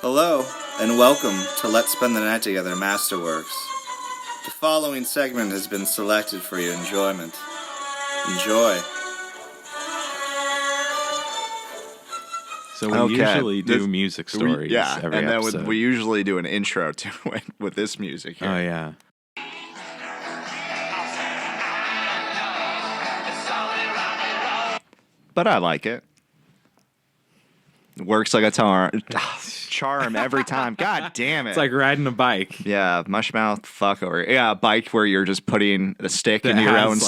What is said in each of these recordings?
Hello, and welcome to Let's Spend the Night Together Masterworks. The following segment has been selected for your enjoyment. Enjoy. So we usually do music stories every and episode. then we usually do an intro to it with this music here. Oh, yeah. But I like it. It works like a charm every time. God damn it. It's like riding a bike. Yeah, mushmouth fuckover. Yeah, a bike where you're just putting a stick in your own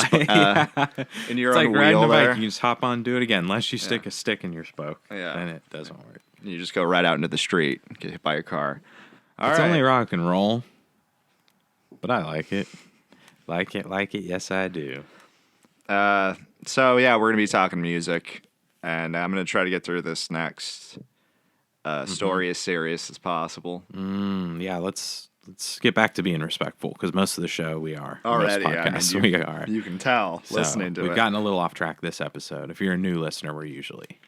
in your It's own like riding wheel a bike. there. You just hop on and do it again. Unless you stick a stick in your spoke. Yeah. Then it doesn't work. You just go right out into the street, get hit by a car. It's only rock and roll. But I like it. Like it. Yes, I do. So yeah, we're gonna be talking music, and I'm gonna try to get through this next story as serious as possible. Yeah, let's get back to being respectful, because most of the show we are. Already, most podcasts we are. You can tell listening to it. We've gotten a little off track this episode. If you're a new listener, we're usually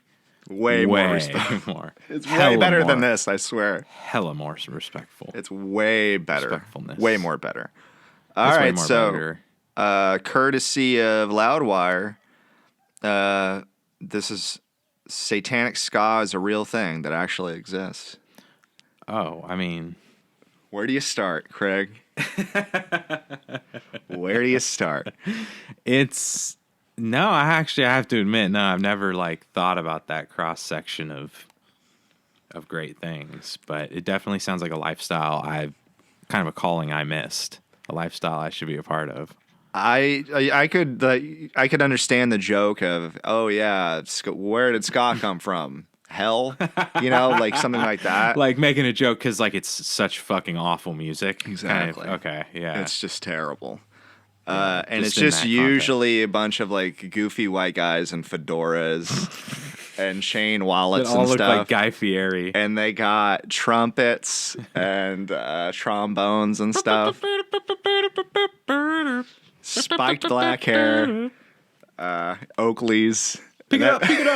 way more respectful. more. It's way better than this, I swear. Hella more respectful. It's way better. Respectfulness. Way more better. All right, so courtesy of Loudwire, this is Satanic Ska is a real thing that actually exists. Oh, I mean, where do you start, Craig? Where do you start? I have to admit, no, I've never thought about that cross section of great things, but it definitely sounds like a lifestyle kind of a calling I missed, a lifestyle I should be a part of. I could understand the joke of, oh yeah, where did ska come from? Hell, like something like that. Like making a joke because it's such fucking awful music. Exactly. Kind of, okay, yeah. It's just terrible. Yeah, and it's just usually a bunch of goofy white guys in fedoras and chain wallets that all and look stuff. Like Guy Fieri. And they got trumpets and trombones and stuff. Spiked black hair. Oakleys. Pick it up. Pick it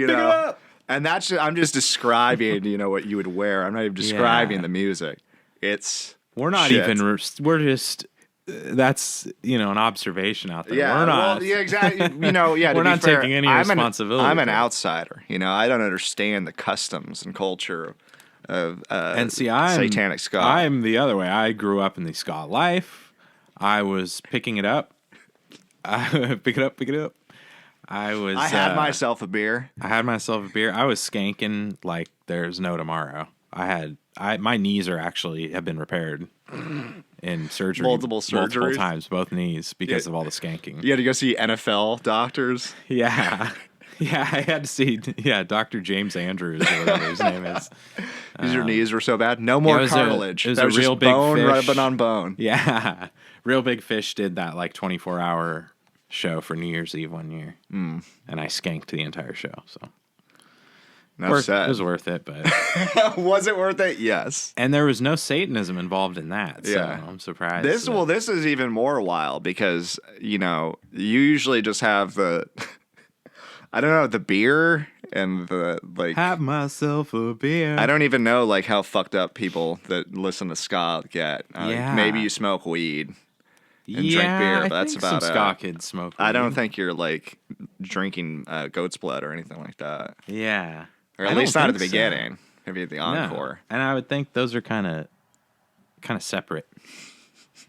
up. And that's I'm just describing, what you would wear. I'm not even describing the music. We're not shit. even. We're just. That's an observation out there. Yeah, we're not. Well, yeah, exactly. Yeah, we're not taking any responsibility. I'm an outsider. I don't understand the customs and culture of Satanic Ska. I'm the other way. I grew up in the ska life. I was picking it up. Pick it up. I had myself a beer. I was skanking like there's no tomorrow. My knees have been repaired in surgery. Multiple times, both knees, because of all the skanking. You had to go see NFL doctors? Yeah. Yeah, I had to see Dr. James Andrews or whatever his name is. Because your knees were so bad? No more cartilage. It was a real just big bone fish. rubbing on bone. Yeah. Real Big Fish did that 24-hour show for New Year's Eve one year. And I skanked the entire show, so. It was worth it, but was it worth it? Yes. And there was no Satanism involved in that, so I'm surprised. This is even more wild because you usually just have the the beer and the have myself a beer. I don't even know how fucked up people that listen to ska get. Maybe you smoke weed and drink beer, but that's about some it. ska kids smoke weed. I don't think you're drinking goat's blood or anything like that. Yeah. Or at least not at the beginning. Maybe at the encore. No. And I would think those are kind of separate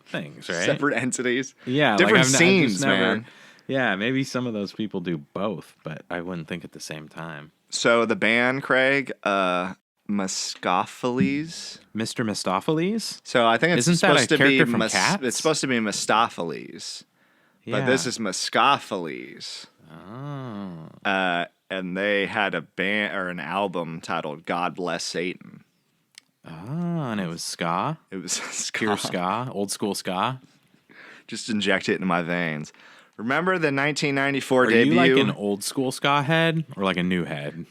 things, right? Separate entities. Yeah. Different scenes, man. Yeah, maybe some of those people do both, but I wouldn't think at the same time. So the band, Craig, Mistopheles. Mr. Mistopheles? So I think it's supposed to be from Cats? It's supposed to be Mistopheles. But this is Mistopheles. Oh. And they had a band or an album titled God Bless Satan. Oh, and it was ska? It was ska. Pure ska? Old school ska? Just inject it into my veins. Remember the 1994 debut? Are you an old school ska head or a new head?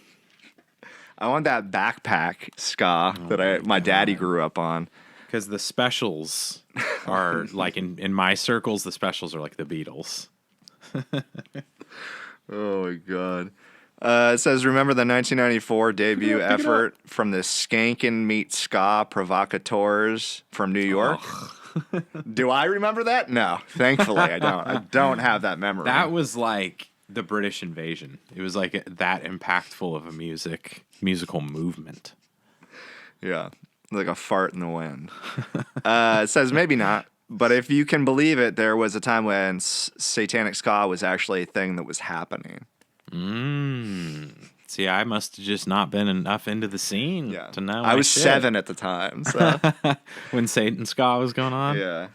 I want that backpack ska that my daddy grew up on. Because the Specials are in my circles, the Specials are like the Beatles. Oh my god. It says, remember the 1994 debut effort from the Skankin' Meet Ska provocateurs from New York? Do I remember that? No, thankfully I don't. I don't have that memory. That was like the British invasion. It was like that impactful of a musical movement. Yeah, like a fart in the wind. It says, maybe not. But if you can believe it, there was a time when satanic ska was actually a thing that was happening. See, I must have just not been enough into the scene to know. I was 7 at the time. So. When Satan ska was going on? Yeah.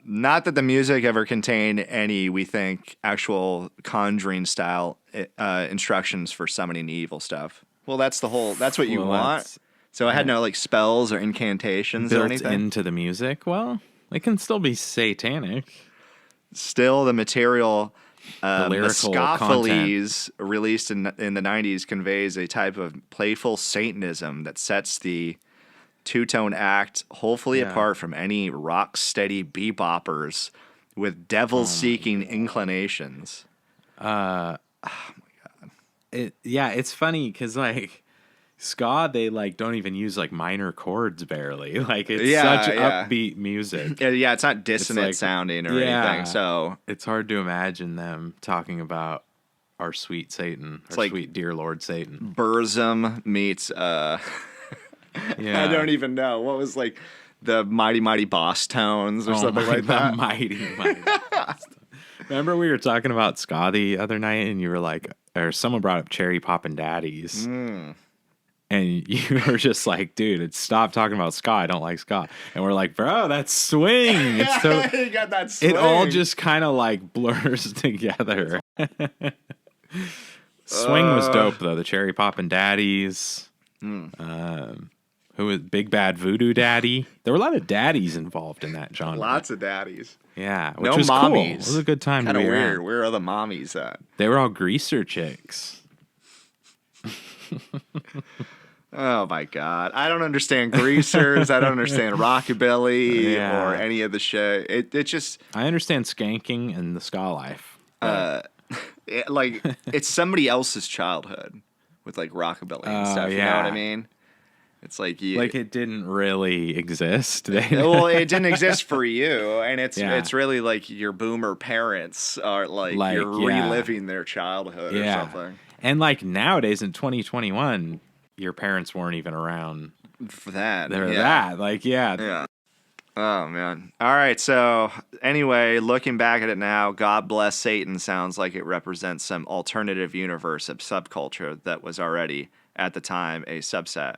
Not that the music ever contained any, we think, actual conjuring style instructions for summoning evil stuff. Well, that's what you want. So it had no like spells or incantations or anything built into the music. Well, it can still be satanic. Still, the material, the lyrical Mastopheles, released in the 90s, conveys a type of playful Satanism that sets the two-tone act wholly apart from any rock-steady beboppers with devil-seeking inclinations. Oh my god! It's funny because like ska, they like don't even use like minor chords barely. Like it's such upbeat music. Yeah, it's not dissonant sounding or anything. So it's hard to imagine them talking about our sweet Satan, our like sweet dear Lord Satan. Burzum meets I don't even know. What was like the Mighty Mighty Boss Tones or something like that? Mighty Boss Tones. Remember we were talking about ska the other night and you were like, or someone brought up Cherry Poppin' Daddies. And you were just like, dude, stop talking about ska. I don't like ska. And we're like, bro, that's swing. It's so, you got that swing. It all just kind of like blurs together. Swing was dope, though. The Cherry Poppin' Daddies. Who was Big Bad Voodoo Daddy? There were a lot of daddies involved in that genre. Lots of daddies. Yeah, which was mommies. Cool. It was a good time to be weird. around. Where are the mommies at? They were all greaser chicks. Oh my god. I don't understand greasers. I don't understand rockabilly or any of the shit. It just I understand skanking and the ska life. It's somebody else's childhood with like rockabilly and stuff. You know what I mean? It's like it didn't really exist. Well, it didn't exist for you, and it's really like your boomer parents are like you're reliving their childhood or something. And like nowadays in 2021, your parents weren't even around for that. They're that. Like, yeah. Oh, man. All right. So, anyway, looking back at it now, God Bless Satan sounds like it represents some alternative universe of subculture that was already, at the time, a subset.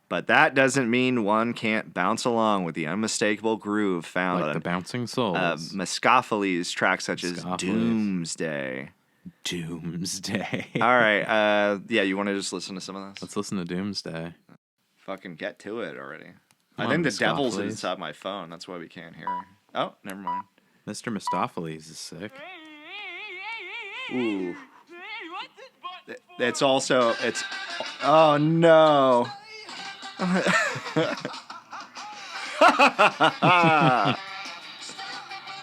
But that doesn't mean one can't bounce along with the unmistakable groove found on the Bouncing Souls. Mastopheles tracks such as Doomsday. All right. You want to just listen to some of this? Let's listen to Doomsday. Fucking get to it already. I think the devil's inside my phone. That's why we can't hear her. Oh, never mind. Mr. Mistopheles is sick. Ooh. It's oh no.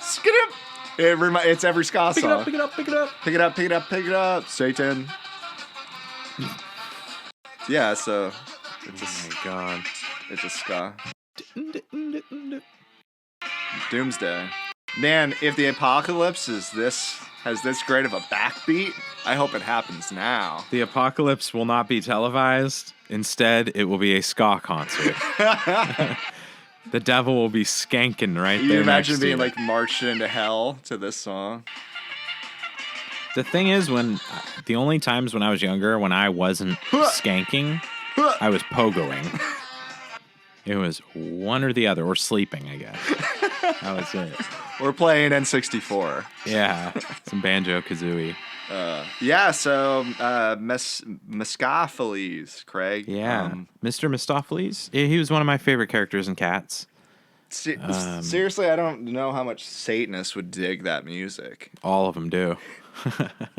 Skid up. It's every ska song. Pick it up. Pick it up. Satan. Yeah, so it's oh my god. It's a ska. Doomsday. Man, if the apocalypse has this great of a backbeat, I hope it happens now. The apocalypse will not be televised. Instead, it will be a ska concert. The devil will be skanking right there. You imagine being like marched into hell to this song. The thing is, the only times when I was younger, when I wasn't skanking, I was pogoing. It was one or the other, or sleeping, I guess. That was it. We're playing N64. Yeah, some Banjo-Kazooie. So Mastopheles, Craig. Yeah, Mr. Mistopheles. He was one of my favorite characters in Cats. Seriously, I don't know how much Satanists would dig that music. All of them do.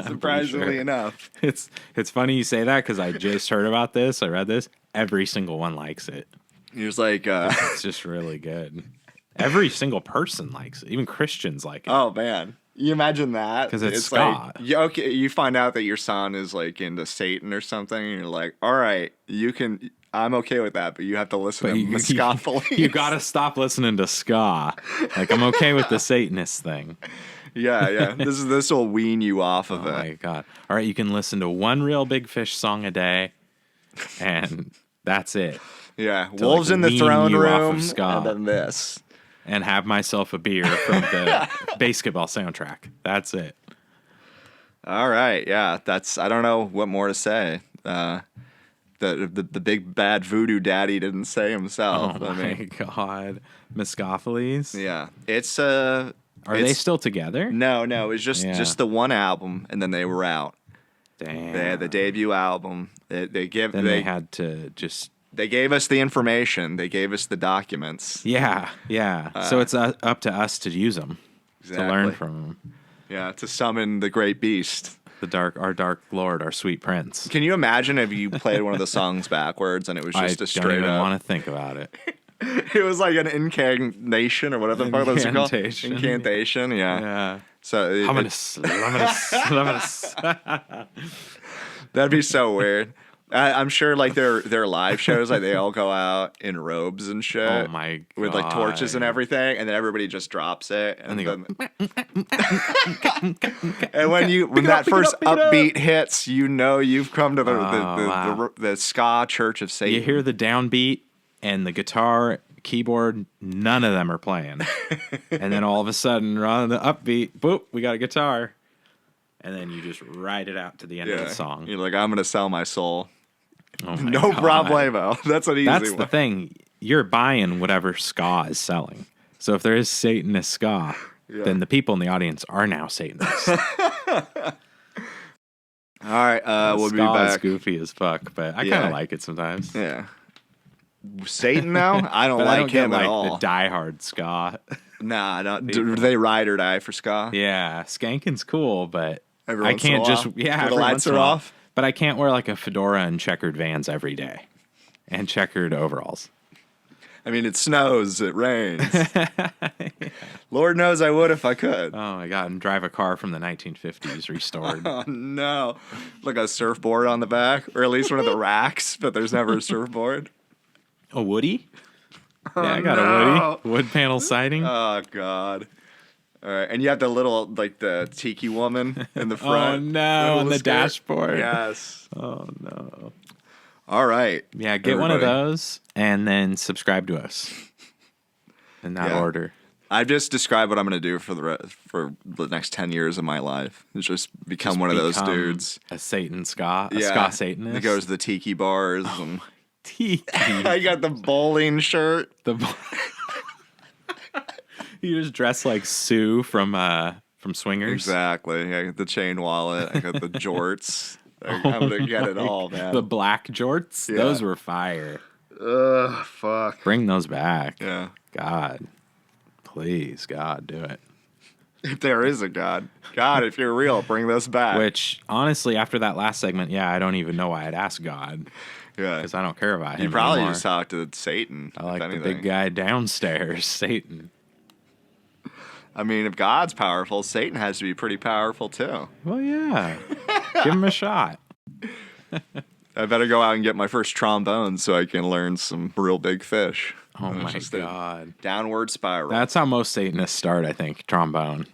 Surprisingly enough. It's funny you say that because I just heard about this. I read this. Every single one likes it. He was like, it's just really good. Every single person likes it. Even Christians like it. Oh, man. You imagine that? 'Cause it's like, ska. yeah, okay, you find out that your son is like into Satan or something, and you're like, all right, you can. I'm okay with that, but you have to listen But to you ska police. you gotta stop listening to ska. Like, I'm okay with the Satanist thing. Yeah. This will wean you off of Oh it. my god! All right, you can listen to one Real Big Fish song a day, and that's it. Yeah, To, Wolves like, in the wean Throne you off Room, of ska. and then this. And have myself a beer from the basketball soundtrack. That's it. All right, yeah, that's. I don't know what more to say. The big bad voodoo daddy didn't say himself. Oh my god, Miscopheles. Yeah, it's Are they still together? No, it was just the one album, and then they were out. Damn. They had the debut album. They had to just. They gave us the information. They gave us the documents. Yeah. So it's up to us to use them, Exactly. to learn from them. Yeah, to summon the great beast. Our dark lord, our sweet prince. Can you imagine if you played one of the songs backwards and it was just a straight I don't even up? want to think about it. It was like an incantation or whatever the fuck those are called. Incantation. Incantation, yeah. Yeah. So that'd be so weird. I'm sure like their live shows, like they all go out in robes and shit. Oh my god. With like torches and everything, and then everybody just drops it, And they go. And when that first upbeat hits, you know you've come to wow. the ska church of Satan. You hear the downbeat and the guitar, keyboard, none of them are playing. And then all of a sudden, on the upbeat, boop, we got a guitar. And then you just ride it out to the end of the song. You're like, I'm gonna sell my soul. Oh my No God. problemo. That's an easy That's one. the thing. You're buying whatever ska is selling. So if there is Satanist ska, then the people in the audience are now Satanists. All right, we'll be Ska is back. goofy as fuck, but I kind of like it sometimes. Yeah. Satan now? I don't But like I don't him get, at like, all. the diehard ska. Nah, I don't. Do they ride or die for ska? Yeah, skanking's cool, but Every I once in a can't just while? yeah. When the every lights once in are a while. off? But I can't wear like a fedora and checkered Vans every day, and checkered overalls. I mean, it snows, it rains. Lord knows I would if I could. Oh my god! And drive a car from the 1950s restored. Oh no, like a surfboard on the back, or at least one of the racks, but there's never a surfboard. A Woody? Oh, Yeah, I got no. a Woody. Wood panel siding. Oh god. All right, and you have the little, like the tiki woman in the Oh front. no, on the skirt. dashboard. Yes. Oh no. All right. Yeah, get one of everybody. those and then subscribe to us in that Yeah. order. I've just described what I'm going to do for the next 10 years of my life. It's just become Just one of those become dudes. A Satan ska, a ska Satanist. That goes to the tiki bars. And Tiki. I got the bowling shirt. You just dress like Sue from Swingers. Exactly. I got the chain wallet. I got the jorts. I'm going to get it all, man. The black jorts. Yeah. Those were fire. Ugh, fuck. Bring those back. Yeah. God. Please, God, do it. If there is a God. God, if you're real, bring this back. Which, honestly, after that last segment, I don't even know why I'd ask God. Yeah. Because I don't care about him You probably anymore. just talk to Satan. I like if the anything. big guy downstairs, Satan. I mean, if God's powerful, Satan has to be pretty powerful too. Well, yeah. Give him a shot. I better go out and get my first trombone so I can learn some real big fish. Oh, It's my just a God. downward spiral. That's how most Satanists start, I think, trombone.